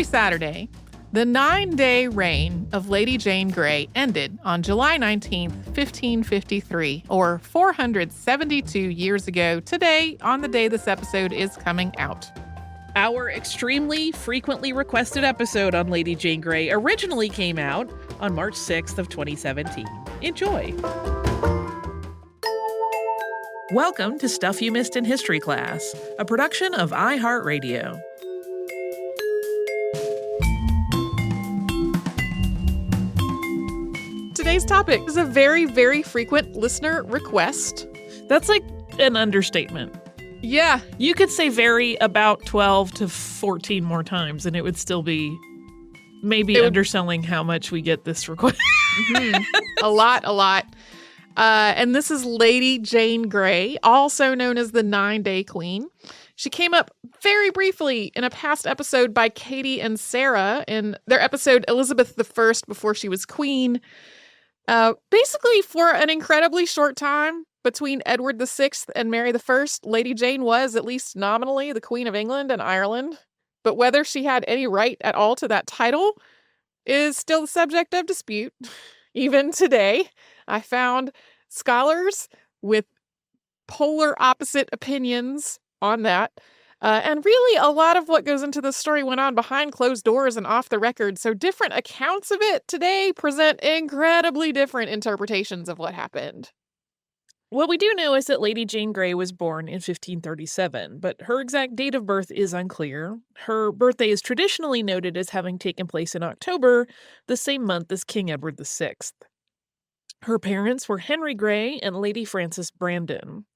Happy Saturday. The 9-day reign of Lady Jane Grey ended on July 19th, 1553, or 472 years ago today, on the day this episode is coming out. Our extremely frequently requested episode on Lady Jane Grey originally came out on March 6th of 2017. Enjoy! Welcome to Stuff You Missed in History Class, a production of iHeartRadio. Today's topic is a very, very frequent listener request. That's like an understatement. Yeah. You could say very about 12 to 14 more times, and it would still be maybe underselling how much we get this request. Mm-hmm. A lot. And this is Lady Jane Grey, also known as the 9-Day Queen. She came up very briefly in a past episode by Katie and Sarah in their episode Elizabeth I Before She Was Queen. Basically, for an incredibly short time between Edward VI and Mary I, Lady Jane was, at least nominally, the Queen of England and Ireland. But whether she had any right at all to that title is still the subject of dispute. Even today, I found scholars with polar opposite opinions on that. And really, a lot of what goes into this story went on behind closed doors and off the record, so different accounts of it today present incredibly different interpretations of what happened. What we do know is that Lady Jane Grey was born in 1537, but her exact date of birth is unclear. Her birthday is traditionally noted as having taken place in October, the same month as King Edward VI. Her parents were Henry Grey and Lady Frances Brandon.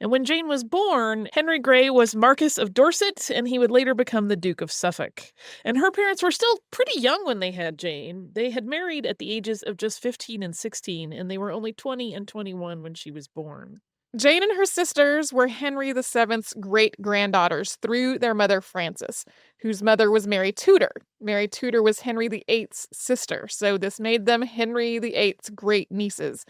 And when Jane was born, Henry Grey was Marquess of Dorset, and he would later become the Duke of Suffolk. And her parents were still pretty young when they had Jane. They had married at the ages of just 15 and 16, and they were only 20 and 21 when she was born. Jane and her sisters were Henry VII's great-granddaughters through their mother Frances, whose mother was Mary Tudor. Mary Tudor was Henry VIII's sister, so this made them Henry VIII's great-nieces.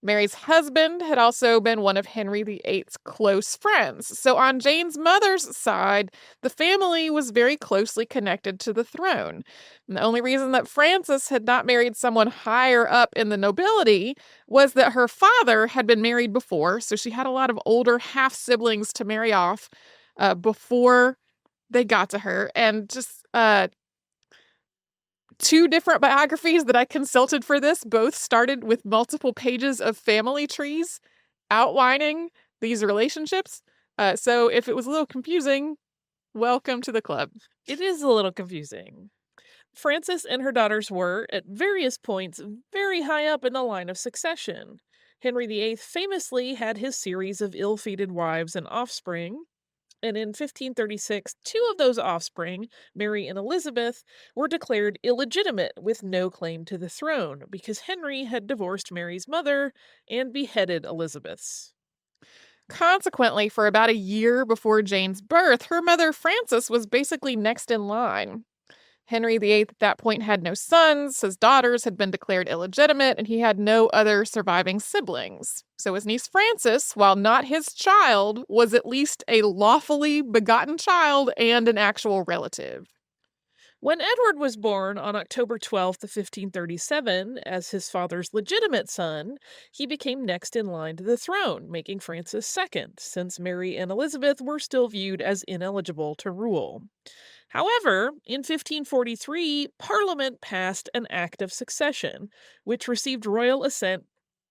Mary's husband had also been one of Henry VIII's close friends, so on Jane's mother's side, the family was very closely connected to the throne. And the only reason that Frances had not married someone higher up in the nobility was that her father had been married before, so she had a lot of older half-siblings to marry off before they got to her, and just two different biographies that I consulted for this both started with multiple pages of family trees outlining these relationships. So if it was a little confusing, welcome to the club. It is a little confusing. Frances and her daughters were, at various points, very high up in the line of succession. Henry VIII famously had his series of ill-fated wives and offspring, and in 1536, two of those offspring, Mary and Elizabeth, were declared illegitimate with no claim to the throne because Henry had divorced Mary's mother and beheaded Elizabeth's. Consequently, for about a year before Jane's birth, her mother Frances was basically next in line. Henry VIII at that point had no sons, his daughters had been declared illegitimate, and he had no other surviving siblings. So his niece Frances, while not his child, was at least a lawfully begotten child and an actual relative. When Edward was born on October 12th of 1537 as his father's legitimate son, he became next in line to the throne, making Frances second, since Mary and Elizabeth were still viewed as ineligible to rule. However, in 1543, Parliament passed an Act of Succession, which received royal assent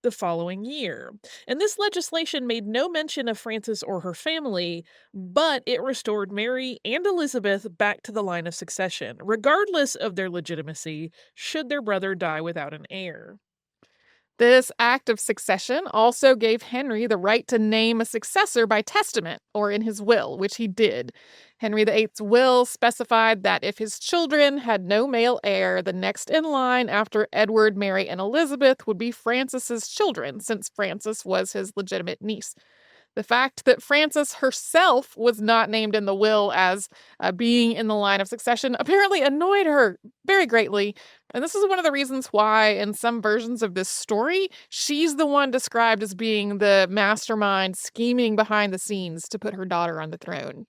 the following year. And this legislation made no mention of Frances or her family, but it restored Mary and Elizabeth back to the line of succession, regardless of their legitimacy, should their brother die without an heir. This act of succession also gave Henry the right to name a successor by testament or in his will, which he did. Henry VIII's will specified that if his children had no male heir, the next in line after Edward, Mary, and Elizabeth would be Frances's children, since Frances was his legitimate niece. The fact that Frances herself was not named in the will as being in the line of succession apparently annoyed her very greatly. And this is one of the reasons why, in some versions of this story, she's the one described as being the mastermind scheming behind the scenes to put her daughter on the throne.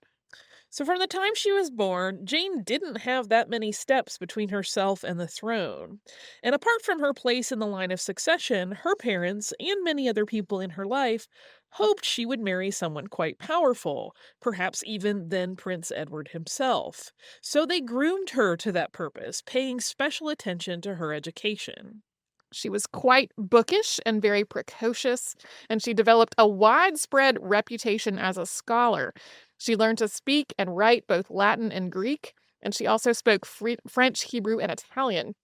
So, from the time she was born, Jane didn't have that many steps between herself and the throne. And apart from her place in the line of succession, her parents and many other people in her life hoped she would marry someone quite powerful, perhaps even then Prince Edward himself. So, they groomed her to that purpose, paying special attention to her education. She was quite bookish and very precocious, and she developed a widespread reputation as a scholar. She learned to speak and write both Latin and Greek, and she also spoke French, Hebrew, and Italian.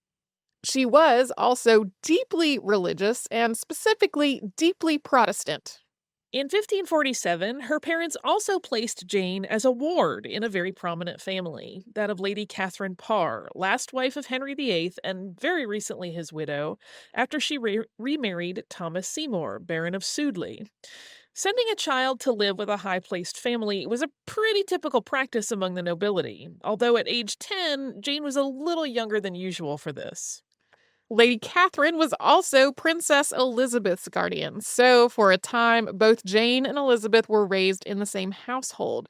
She was also deeply religious and specifically deeply Protestant. In 1547, her parents also placed Jane as a ward in a very prominent family, that of Lady Catherine Parr, last wife of Henry VIII and very recently his widow, after she remarried Thomas Seymour, Baron of Sudeley. Sending a child to live with a high placed family was a pretty typical practice among the nobility, although at age 10, Jane was a little younger than usual for this. Lady Catherine was also Princess Elizabeth's guardian, so for a time, both Jane and Elizabeth were raised in the same household.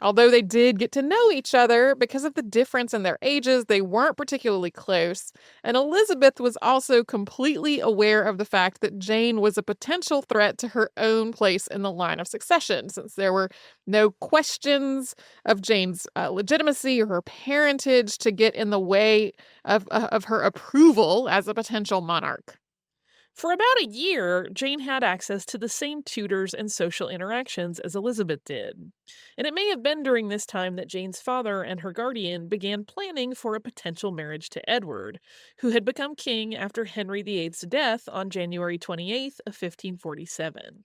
Although they did get to know each other, because of the difference in their ages, they weren't particularly close, and Elizabeth was also completely aware of the fact that Jane was a potential threat to her own place in the line of succession, since there were no questions of Jane's legitimacy or her parentage to get in the way of her approval as a potential monarch. For about a year, Jane had access to the same tutors and social interactions as Elizabeth did. And it may have been during this time that Jane's father and her guardian began planning for a potential marriage to Edward, who had become king after Henry VIII's death on January 28th of 1547.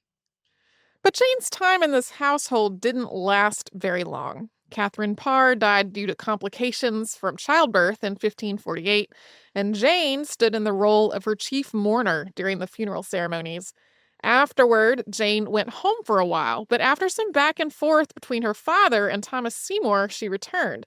But Jane's time in this household didn't last very long. Catherine Parr died due to complications from childbirth in 1548, and Jane stood in the role of her chief mourner during the funeral ceremonies. Afterward, Jane went home for a while, but after some back and forth between her father and Thomas Seymour, she returned.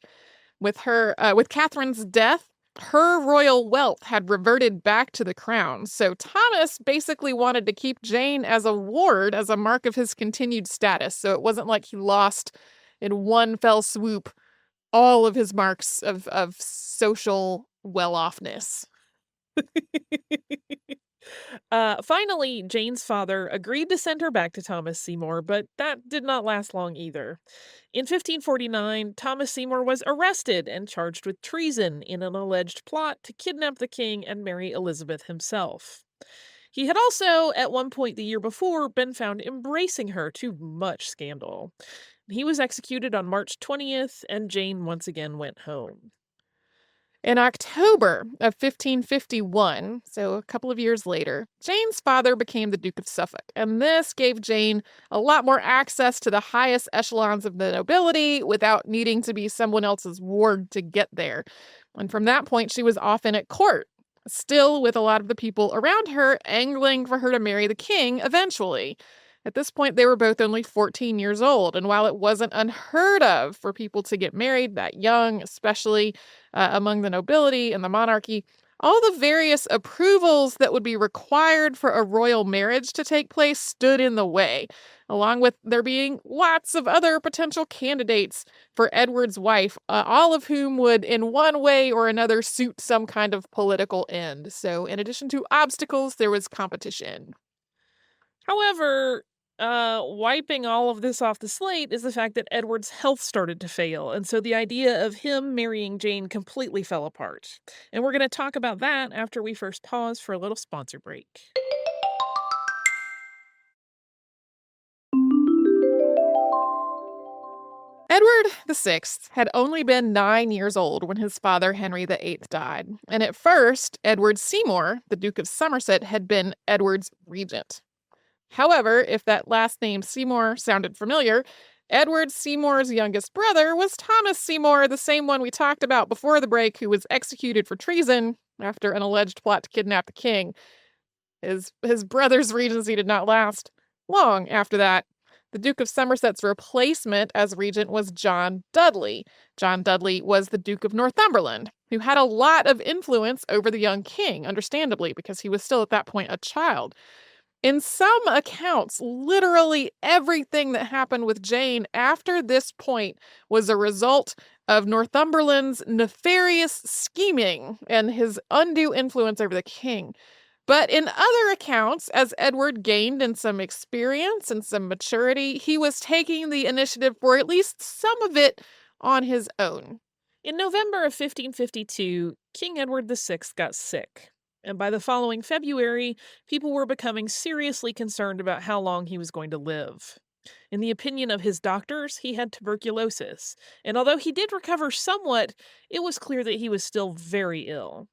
With Catherine's death, her royal wealth had reverted back to the crown, so Thomas basically wanted to keep Jane as a ward as a mark of his continued status, so it wasn't like he lost in one fell swoop all of his marks of social well-offness. Finally, Jane's father agreed to send her back to Thomas Seymour, but that did not last long either. In 1549, Thomas Seymour was arrested and charged with treason in an alleged plot to kidnap the king and marry Elizabeth himself. He had also, at one point the year before, been found embracing her to much scandal. He was executed on March 20th, and Jane once again went home. In October of 1551, so a couple of years later, Jane's father became the Duke of Suffolk, and this gave Jane a lot more access to the highest echelons of the nobility without needing to be someone else's ward to get there. And from that point, she was often at court, still with a lot of the people around her angling for her to marry the king eventually. At this point, they were both only 14 years old, and while it wasn't unheard of for people to get married that young, especially among the nobility and the monarchy, all the various approvals that would be required for a royal marriage to take place stood in the way, along with there being lots of other potential candidates for Edward's wife, all of whom would, in one way or another, suit some kind of political end. So, in addition to obstacles, there was competition. However, wiping all of this off the slate is the fact that Edward's health started to fail, and so the idea of him marrying Jane completely fell apart. And we're going to talk about that after we first pause for a little sponsor break. Edward VI had only been 9 years old when his father Henry VIII died, and at first, Edward Seymour, the Duke of Somerset, had been Edward's regent. However, if that last name Seymour sounded familiar, Edward Seymour's youngest brother was Thomas Seymour, the same one we talked about before the break, who was executed for treason after an alleged plot to kidnap the king. His brother's regency did not last long after that. The Duke of Somerset's replacement as regent was John Dudley. John Dudley was the Duke of Northumberland, who had a lot of influence over the young king, understandably, because he was still at that point a child. In some accounts, literally everything that happened with Jane after this point was a result of Northumberland's nefarious scheming and his undue influence over the king. But in other accounts, as Edward gained in some experience and some maturity, he was taking the initiative for at least some of it on his own. In November of 1552, King Edward VI got sick, and by the following February, people were becoming seriously concerned about how long he was going to live. In the opinion of his doctors, he had tuberculosis, and although he did recover somewhat, it was clear that he was still very ill.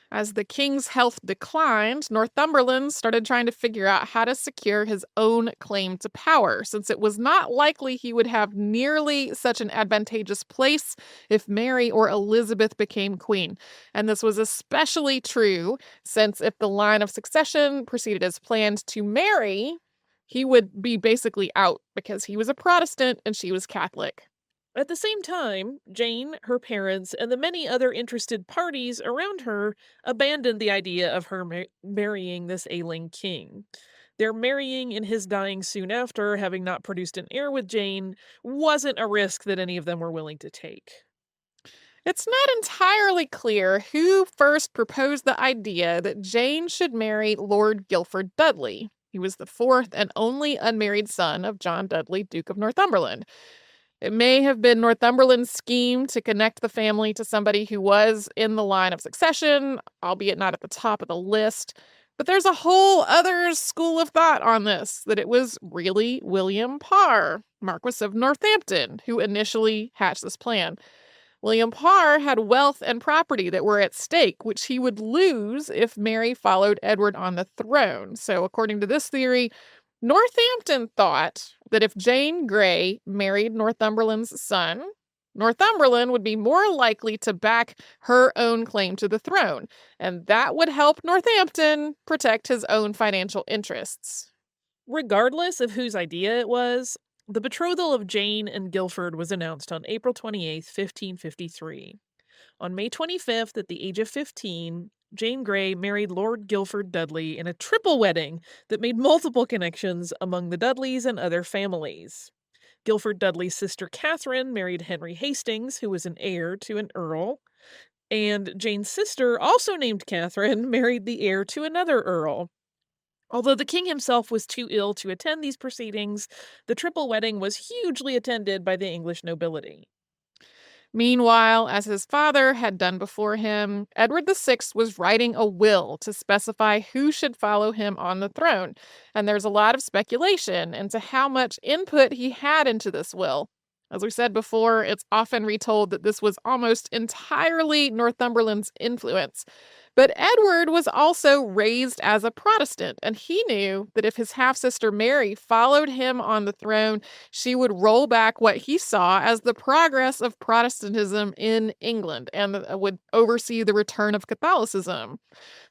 As the king's health declined, Northumberland started trying to figure out how to secure his own claim to power, since it was not likely he would have nearly such an advantageous place if Mary or Elizabeth became queen. And this was especially true since if the line of succession proceeded as planned to Mary, he would be basically out because he was a Protestant and she was Catholic. At the same time, Jane, her parents, and the many other interested parties around her abandoned the idea of her marrying this ailing king. Their marrying and his dying soon after, having not produced an heir with Jane, wasn't a risk that any of them were willing to take. It's not entirely clear who first proposed the idea that Jane should marry Lord Guilford Dudley. He was the fourth and only unmarried son of John Dudley, Duke of Northumberland. It may have been Northumberland's scheme to connect the family to somebody who was in the line of succession, albeit not at the top of the list. But there's a whole other school of thought on this, that it was really William Parr, Marquis of Northampton, who initially hatched this plan. William Parr had wealth and property that were at stake, which he would lose if Mary followed Edward on the throne. So according to this theory, Northampton thought that if Jane Grey married Northumberland's son, Northumberland would be more likely to back her own claim to the throne, and that would help Northampton protect his own financial interests. Regardless of whose idea it was, the betrothal of Jane and Guilford was announced on April 28, 1553. On May 25th, at the age of 15, Jane Grey married Lord Guilford Dudley in a triple wedding that made multiple connections among the Dudleys and other families. Guilford Dudley's sister Catherine married Henry Hastings, who was an heir to an earl, and Jane's sister, also named Catherine, married the heir to another earl. Although the king himself was too ill to attend these proceedings, the triple wedding was hugely attended by the English nobility. Meanwhile, as his father had done before him, Edward VI was writing a will to specify who should follow him on the throne, and there's a lot of speculation into how much input he had into this will. As we said before, it's often retold that this was almost entirely Northumberland's influence. But Edward was also raised as a Protestant, and he knew that if his half-sister Mary followed him on the throne, she would roll back what he saw as the progress of Protestantism in England and would oversee the return of Catholicism.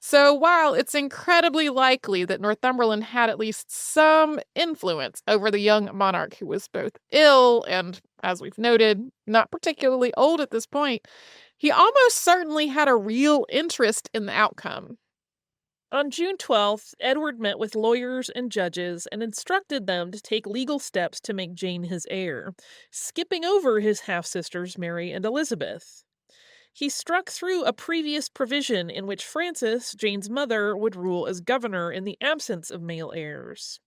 So while it's incredibly likely that Northumberland had at least some influence over the young monarch who was both ill and, as we've noted, not particularly old at this point, he almost certainly had a real interest in the outcome. On June 12th, Edward met with lawyers and judges and instructed them to take legal steps to make Jane his heir, skipping over his half-sisters Mary and Elizabeth. He struck through a previous provision in which Frances, Jane's mother, would rule as governor in the absence of male heirs.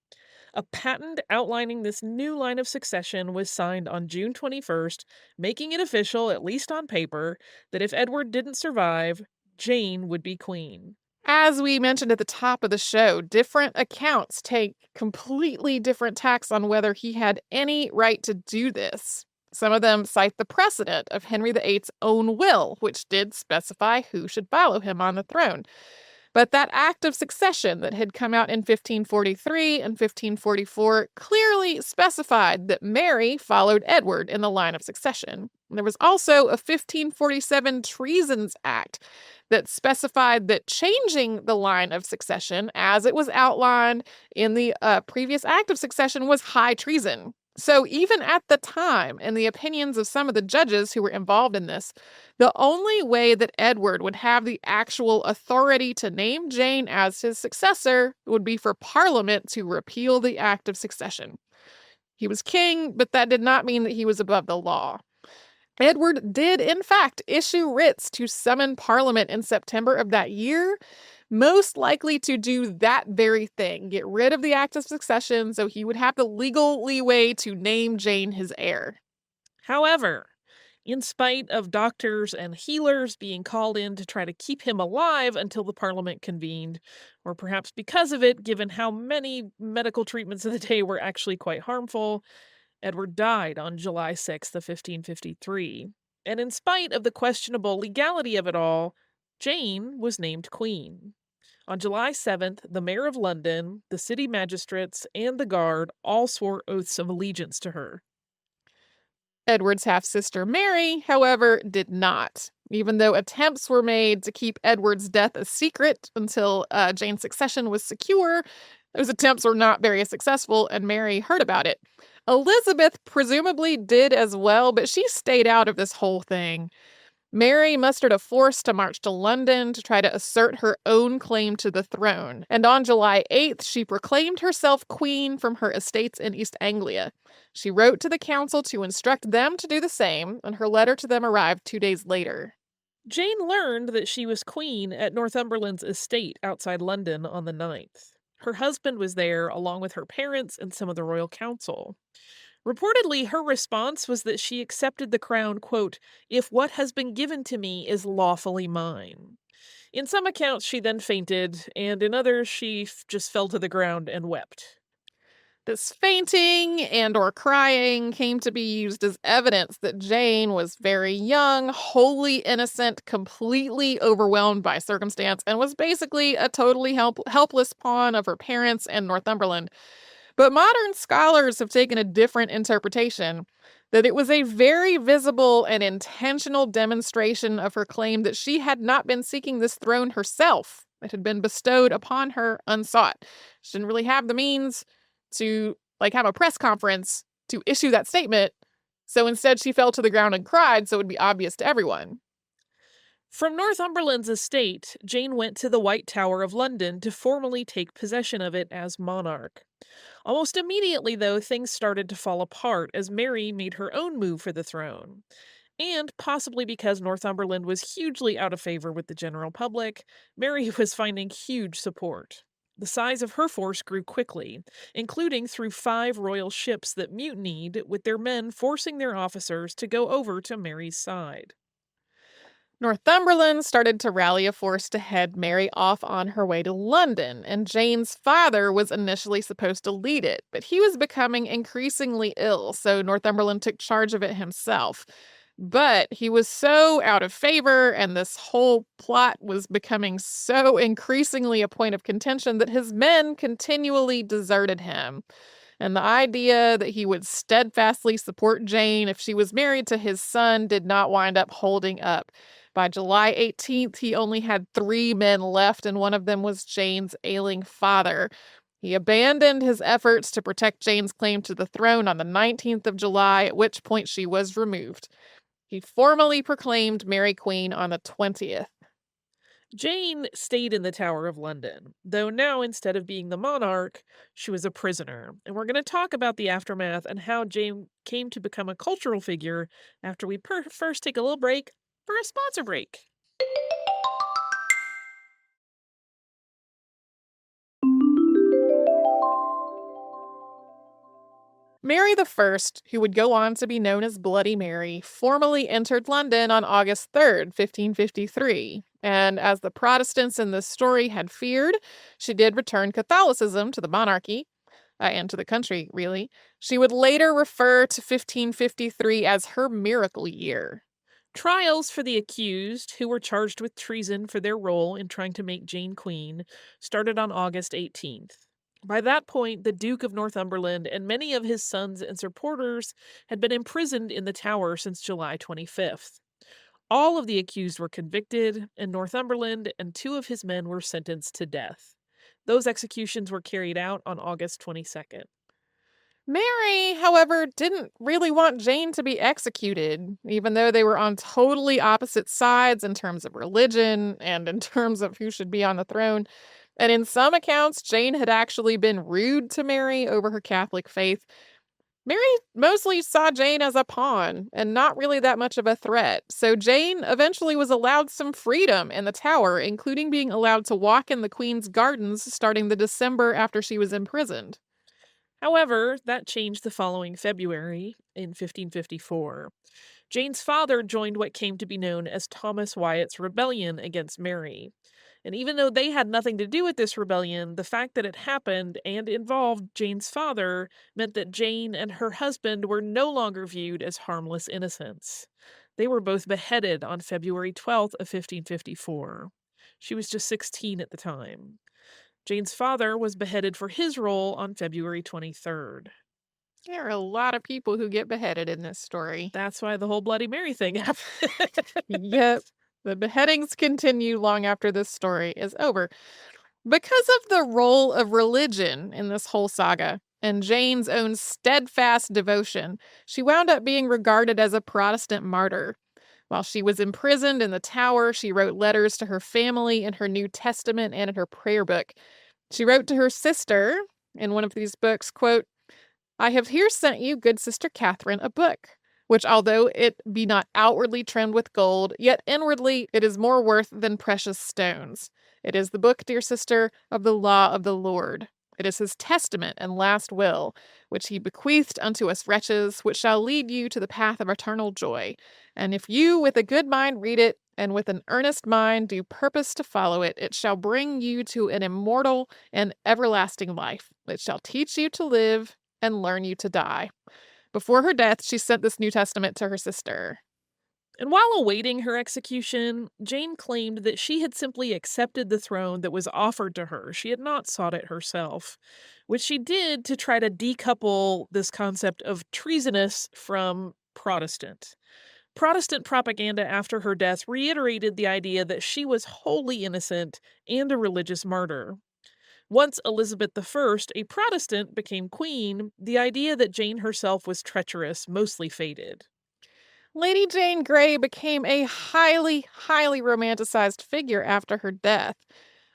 A patent outlining this new line of succession was signed on June 21st, making it official, at least on paper, that if Edward didn't survive, Jane would be queen. As we mentioned at the top of the show, different accounts take completely different tacks on whether he had any right to do this. Some of them cite the precedent of Henry VIII's own will, which did specify who should follow him on the throne. But that act of succession that had come out in 1543 and 1544 clearly specified that Mary followed Edward in the line of succession. There was also a 1547 Treasons Act that specified that changing the line of succession, as it was outlined in the previous act of succession, was high treason. So, even at the time, in the opinions of some of the judges who were involved in this, the only way that Edward would have the actual authority to name Jane as his successor would be for Parliament to repeal the Act of Succession. He was king, but that did not mean that he was above the law. Edward did, in fact, issue writs to summon Parliament in September of that year, most likely to do that very thing, get rid of the Act of Succession so he would have the legal leeway to name Jane his heir. However, in spite of doctors and healers being called in to try to keep him alive until the Parliament convened, or perhaps because of it, given how many medical treatments of the day were actually quite harmful, Edward died on July 6th of 1553. And in spite of the questionable legality of it all, Jane was named queen. On July 7th, the mayor of London, the city magistrates, and the guard all swore oaths of allegiance to her. Edward's half-sister Mary, however, did not. Even though attempts were made to keep Edward's death a secret until Jane's succession was secure, those attempts were not very successful, and Mary heard about it. Elizabeth presumably did as well, but she stayed out of this whole thing. Mary mustered a force to march to London to try to assert her own claim to the throne, and on July 8th, she proclaimed herself queen from her estates in East Anglia. She wrote to the council to instruct them to do the same, and her letter to them arrived 2 days later. Jane learned that she was queen at Northumberland's estate outside London on the 9th. Her husband was there, along with her parents and some of the royal council. Reportedly, her response was that she accepted the crown, quote, if what has been given to me is lawfully mine. In some accounts, she then fainted, and in others, she just fell to the ground and wept. This fainting and or crying came to be used as evidence that Jane was very young, wholly innocent, completely overwhelmed by circumstance, and was basically a totally helpless pawn of her parents and Northumberland. But modern scholars have taken a different interpretation, that it was a very visible and intentional demonstration of her claim that she had not been seeking this throne herself. It had been bestowed upon her unsought. She didn't really have the means to have a press conference to issue that statement, so instead she fell to the ground and cried so it would be obvious to everyone. From Northumberland's estate, Jane went to the White Tower of London to formally take possession of it as monarch. Almost immediately, though, things started to fall apart as Mary made her own move for the throne. And possibly because Northumberland was hugely out of favor with the general public, Mary was finding huge support. The size of her force grew quickly, including through 5 royal ships that mutinied, with their men forcing their officers to go over to Mary's side. Northumberland started to rally a force to head Mary off on her way to London, and Jane's father was initially supposed to lead it, but he was becoming increasingly ill, so Northumberland took charge of it himself. But he was so out of favor, and this whole plot was becoming so increasingly a point of contention that his men continually deserted him. And the idea that he would steadfastly support Jane if she was married to his son did not wind up holding up. By July 18th, he only had 3 men left, and one of them was Jane's ailing father. He abandoned his efforts to protect Jane's claim to the throne on the 19th of July, at which point she was removed. He formally proclaimed Mary Queen on the 20th. Jane stayed in the Tower of London, though now instead of being the monarch, she was a prisoner. And we're going to talk about the aftermath and how Jane came to become a cultural figure after we first take a little break for a sponsor break. Mary I, who would go on to be known as Bloody Mary, formally entered London on August 3rd, 1553. And as the Protestants in this story had feared, she did return Catholicism to the monarchy, and to the country, really. She would later refer to 1553 as her miracle year. Trials for the accused, who were charged with treason for their role in trying to make Jane queen, started on August 18th. By that point, the Duke of Northumberland and many of his sons and supporters had been imprisoned in the Tower since July 25th. All of the accused were convicted, and Northumberland and 2 of his men were sentenced to death. Those executions were carried out on August 22nd. Mary, however, didn't really want Jane to be executed, even though they were on totally opposite sides in terms of religion and in terms of who should be on the throne. And in some accounts, Jane had actually been rude to Mary over her Catholic faith. Mary mostly saw Jane as a pawn and not really that much of a threat. So Jane eventually was allowed some freedom in the tower, including being allowed to walk in the Queen's gardens starting the December after she was imprisoned. However, that changed the following February in 1554. Jane's father joined what came to be known as Thomas Wyatt's rebellion against Mary. And even though they had nothing to do with this rebellion, the fact that it happened and involved Jane's father meant that Jane and her husband were no longer viewed as harmless innocents. They were both beheaded on February 12th of 1554. She was just 16 at the time. Jane's father was beheaded for his role on February 23rd. There are a lot of people who get beheaded in this story. That's why the whole Bloody Mary thing happened. Yep. The beheadings continue long after this story is over. Because of the role of religion in this whole saga and Jane's own steadfast devotion, she wound up being regarded as a Protestant martyr. While she was imprisoned in the tower, she wrote letters to her family in her New Testament and in her prayer book. She wrote to her sister in one of these books, quote, "I have here sent you, good Sister Catherine, a book, which although it be not outwardly trimmed with gold, yet inwardly it is more worth than precious stones. It is the book, dear sister, of the law of the Lord. It is his testament and last will, which he bequeathed unto us wretches, which shall lead you to the path of eternal joy. And if you with a good mind read it, and with an earnest mind do purpose to follow it, it shall bring you to an immortal and everlasting life. It shall teach you to live and learn you to die." Before her death, she sent this New Testament to her sister. And while awaiting her execution, Jane claimed that she had simply accepted the throne that was offered to her. She had not sought it herself, which she did to try to decouple this concept of treasonous from Protestant. Protestant propaganda after her death reiterated the idea that she was wholly innocent and a religious martyr. Once Elizabeth I, a Protestant, became queen, the idea that Jane herself was treacherous mostly faded. Lady Jane Grey became a highly, highly romanticized figure after her death.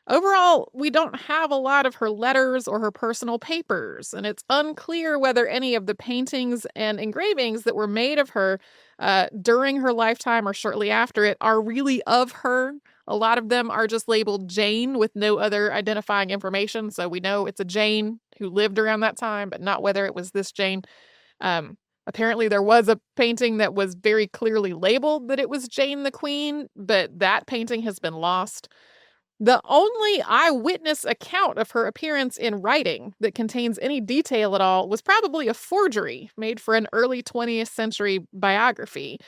Overall, we don't have a lot of her letters or her personal papers, and it's unclear whether any of the paintings and engravings that were made of her during her lifetime or shortly after it are really of her. A lot of them are just labeled Jane with no other identifying information, so we know it's a Jane who lived around that time, but not whether it was this Jane. Um, Apparently, there was a painting that was very clearly labeled that it was Jane the Queen, but that painting has been lost. The only eyewitness account of her appearance in writing that contains any detail at all was probably a forgery made for an early 20th century biography.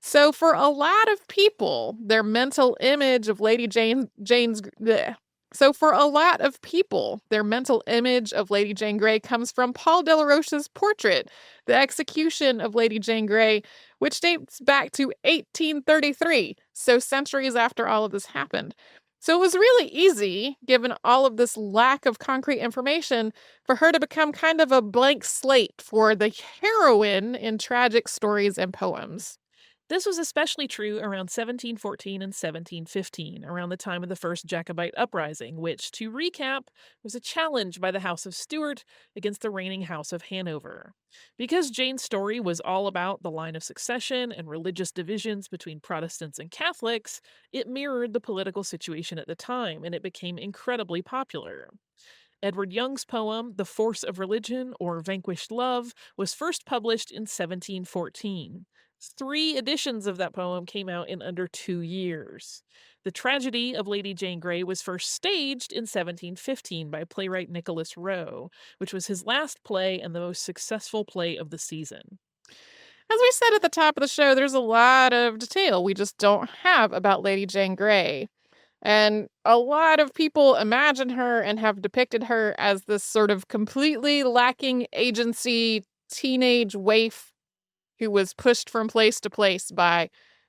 So for a lot of people, their mental image of Lady Jane's bleh. So for a lot of people, their mental image of Lady Jane Grey comes from Paul Delaroche's portrait, The Execution of Lady Jane Grey, which dates back to 1833, so centuries after all of this happened. So it was really easy, given all of this lack of concrete information, for her to become kind of a blank slate for the heroine in tragic stories and poems. This was especially true around 1714 and 1715, around the time of the First Jacobite Uprising, which, to recap, was a challenge by the House of Stuart against the reigning House of Hanover. Because Jane's story was all about the line of succession and religious divisions between Protestants and Catholics, it mirrored the political situation at the time, and it became incredibly popular. Edward Young's poem, The Force of Religion, or Vanquished Love, was first published in 1714. 3 editions of that poem came out in under 2 years. The tragedy of Lady Jane Grey was first staged in 1715 by playwright Nicholas Rowe, which was his last play and the most successful play of the season. As we said at the top of the show, there's a lot of detail we just don't have about Lady Jane Grey. And a lot of people imagine her and have depicted her as this sort of completely lacking agency teenage waif who was pushed from place to place by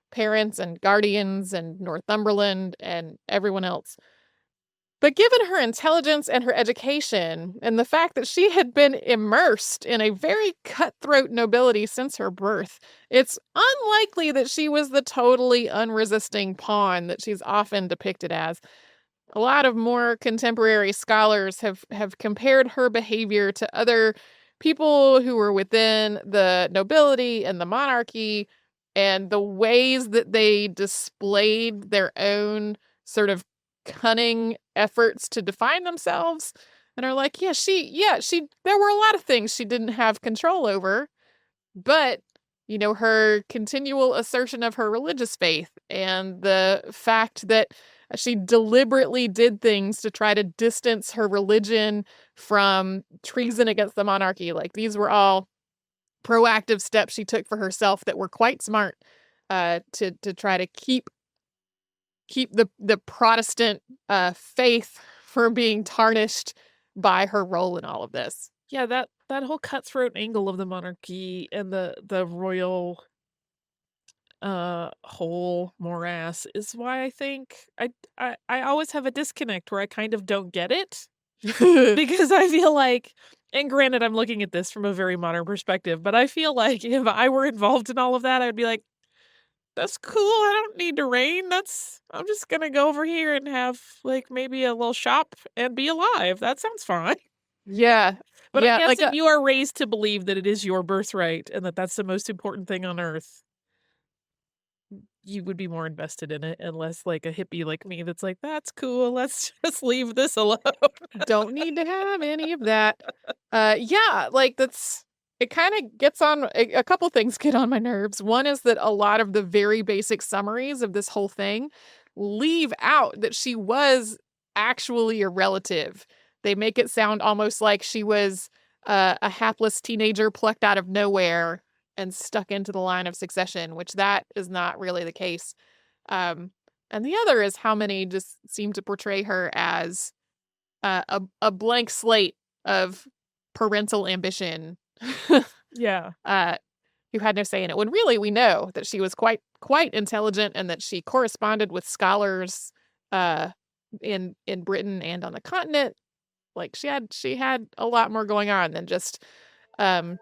parents and guardians and Northumberland and everyone else. But given her intelligence and her education, and the fact that she had been immersed in a very cutthroat nobility since her birth, it's unlikely that she was the totally unresisting pawn that she's often depicted as. A lot of more contemporary scholars have compared her behavior to other people who were within the nobility and the monarchy, and the ways that they displayed their own sort of cunning efforts to define themselves, and are like, there were a lot of things she didn't have control over, but her continual assertion of her religious faith and the fact that she deliberately did things to try to distance her religion from treason against the monarchy. Like, these were all proactive steps she took for herself that were quite smart, to try to keep the Protestant faith from being tarnished by her role in all of this. Yeah, that whole cutthroat angle of the monarchy and the royal whole morass is why I think I always have a disconnect where I kind of don't get it. Because I feel like, and granted, I'm looking at this from a very modern perspective, but I feel like if I were involved in all of that, I'd be like, that's cool. I don't need to reign. I'm just gonna go over here and have like maybe a little shop and be alive. That sounds fine. Yeah. But yeah, I guess like if you are raised to believe that it is your birthright and that that's the most important thing on earth, you would be more invested in it, unless like a hippie like me that's like, that's cool. Let's just leave this alone. don't need to have any of that. It kind of gets on, a couple things get on my nerves. One is that a lot of the very basic summaries of this whole thing leave out that she was actually a relative. They make it sound almost like she was a hapless teenager plucked out of nowhere and stuck into the line of succession, which that is not really the case. And the other is how many just seem to portray her as a blank slate of parental ambition. Yeah. Who had no say in it, when really we know that she was quite intelligent, and that she corresponded with scholars in Britain and on the continent. Like, she had a lot more going on than just a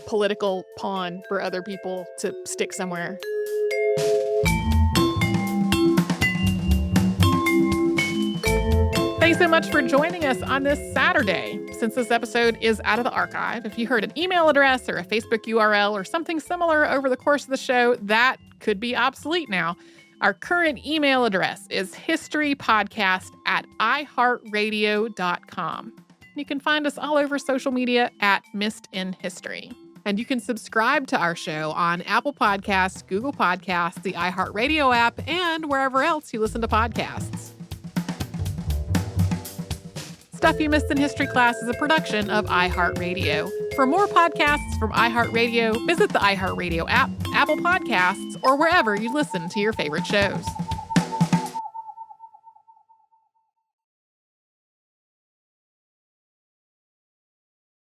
political pawn for other people to stick somewhere. Thanks so much for joining us on this Saturday. Since this episode is out of the archive, if you heard an email address or a Facebook URL or something similar over the course of the show, that could be obsolete now. Our current email address is historypodcast@iheartradio.com. You can find us all over social media at Missed in History. And you can subscribe to our show on Apple Podcasts, Google Podcasts, the iHeartRadio app, and wherever else you listen to podcasts. Stuff You Missed in History Class is a production of iHeartRadio. For more podcasts from iHeartRadio, visit the iHeartRadio app, Apple Podcasts, or wherever you listen to your favorite shows.